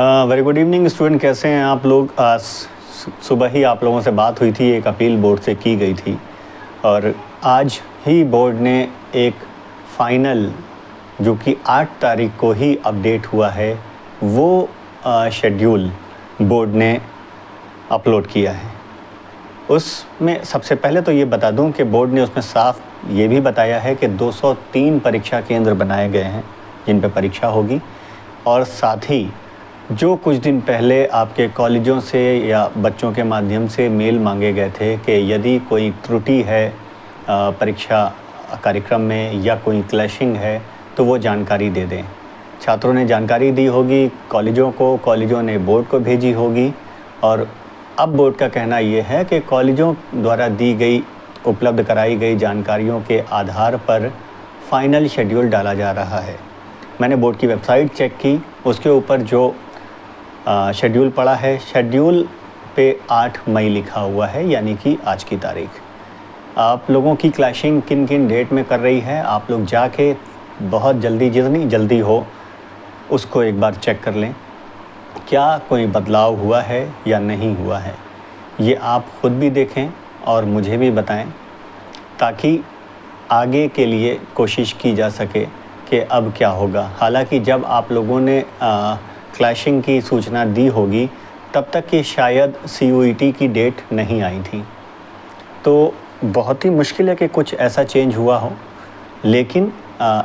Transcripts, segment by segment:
Very good evening student, कैसे हैं आप लोग। आज सुबह ही आप लोगों से बात हुई थी, एक अपील बोर्ड से की गई थी और आज ही बोर्ड ने एक फ़ाइनल जो कि 8 तारीख को ही अपडेट हुआ है वो शेड्यूल बोर्ड ने अपलोड किया है। उसमें सबसे पहले तो ये बता दूं कि बोर्ड ने उसमें साफ ये भी बताया है कि 203 परीक्षा केंद्र बनाए गए हैं जिन पर परीक्षा होगी, और साथ ही जो कुछ दिन पहले आपके कॉलेजों से या बच्चों के माध्यम से मेल मांगे गए थे कि यदि कोई त्रुटि है परीक्षा कार्यक्रम में या कोई क्लैशिंग है तो वो जानकारी दे दें। छात्रों ने जानकारी दी होगी कॉलेजों को, कॉलेजों ने बोर्ड को भेजी होगी, और अब बोर्ड का कहना ये है कि कॉलेजों द्वारा दी गई उपलब्ध कराई गई जानकारियों के आधार पर फाइनल शेड्यूल डाला जा रहा है। मैंने बोर्ड की वेबसाइट चेक की, उसके ऊपर जो शेड्यूल पड़ा है, शेड्यूल पे 8 मई लिखा हुआ है, यानी कि आज की तारीख। आप लोगों की क्लैशिंग किन किन डेट में कर रही है, आप लोग जाके बहुत जल्दी, जितनी जल्दी हो उसको एक बार चेक कर लें, क्या कोई बदलाव हुआ है या नहीं हुआ है। ये आप ख़ुद भी देखें और मुझे भी बताएं, ताकि आगे के लिए कोशिश की जा सके कि अब क्या होगा। हालांकि जब आप लोगों ने क्लैशिंग की सूचना दी होगी तब तक कि शायद CUET की डेट नहीं आई थी, तो बहुत ही मुश्किल है कि कुछ ऐसा चेंज हुआ हो। लेकिन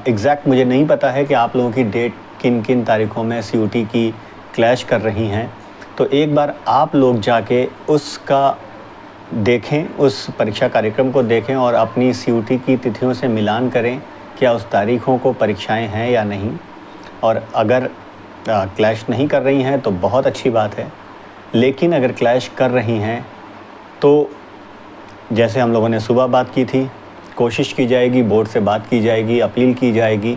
एग्जैक्ट मुझे नहीं पता है कि आप लोगों की डेट किन किन तारीख़ों में CUET की क्लैश कर रही हैं। तो एक बार आप लोग जाके उसका देखें, उस परीक्षा कार्यक्रम को देखें और अपनी CUET की तिथियों से मिलान करें, क्या उस तारीख़ों को परीक्षाएं हैं या नहीं। और अगर क्लैश नहीं कर रही हैं तो बहुत अच्छी बात है, लेकिन अगर क्लैश कर रही हैं तो जैसे हम लोगों ने सुबह बात की थी, कोशिश की जाएगी, बोर्ड से बात की जाएगी, अपील की जाएगी,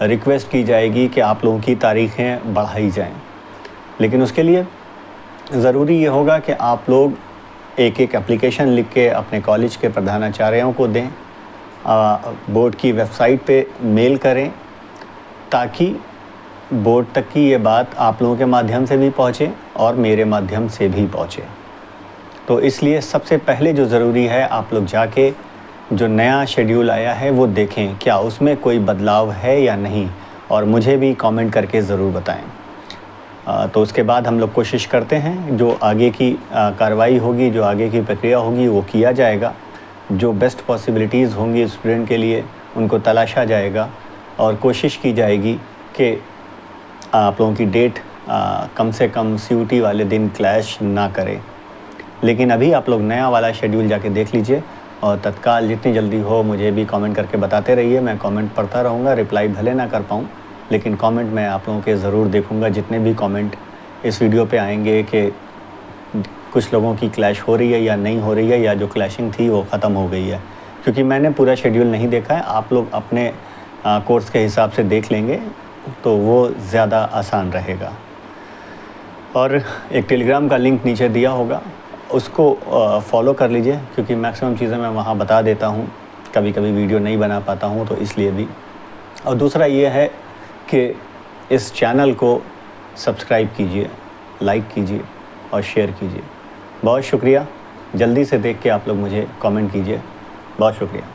रिक्वेस्ट की जाएगी कि आप लोगों की तारीखें बढ़ाई जाएं। लेकिन उसके लिए ज़रूरी ये होगा कि आप लोग एक एक एप्लीकेशन लिख के अपने कॉलेज के प्रधानाचार्यों को दें, बोर्ड की वेबसाइट पे मेल करें, ताकि बोर्ड तक की ये बात आप लोगों के माध्यम से भी पहुँचे और मेरे माध्यम से भी पहुँचे। तो इसलिए सबसे पहले जो ज़रूरी है, आप लोग जाके जो नया शेड्यूल आया है वो देखें, क्या उसमें कोई बदलाव है या नहीं, और मुझे भी कमेंट करके ज़रूर बताएं। तो उसके बाद हम लोग कोशिश करते हैं, जो आगे की कार्रवाई होगी, जो आगे की प्रक्रिया होगी वो किया जाएगा। जो बेस्ट पॉसिबिलिटीज़ होंगी स्टूडेंट के लिए उनको तलाशा जाएगा और कोशिश की जाएगी कि आप लोगों की डेट कम से कम CUET वाले दिन क्लैश ना करे। लेकिन अभी आप लोग नया वाला शेड्यूल जाके देख लीजिए और तत्काल जितनी जल्दी हो मुझे भी कमेंट करके बताते रहिए। मैं कमेंट पढ़ता रहूँगा, रिप्लाई भले ना कर पाऊँ, लेकिन कमेंट मैं आप लोगों के ज़रूर देखूँगा। जितने भी कमेंट इस वीडियो पे आएंगे कि कुछ लोगों की क्लैश हो रही है या नहीं हो रही है, या जो क्लैशिंग थी वो ख़त्म हो गई है, क्योंकि मैंने पूरा शेड्यूल नहीं देखा है। आप लोग अपने कोर्स के हिसाब से देख लेंगे तो वो ज़्यादा आसान रहेगा। और एक टेलीग्राम का लिंक नीचे दिया होगा, उसको फॉलो कर लीजिए, क्योंकि मैक्सिमम चीज़ें मैं वहाँ बता देता हूँ। कभी कभी वीडियो नहीं बना पाता हूँ तो इसलिए भी। और दूसरा ये है कि इस चैनल को सब्सक्राइब कीजिए, लाइक कीजिए और शेयर कीजिए। बहुत शुक्रिया। जल्दी से देख के आप लोग मुझे कमेंट कीजिए। बहुत शुक्रिया।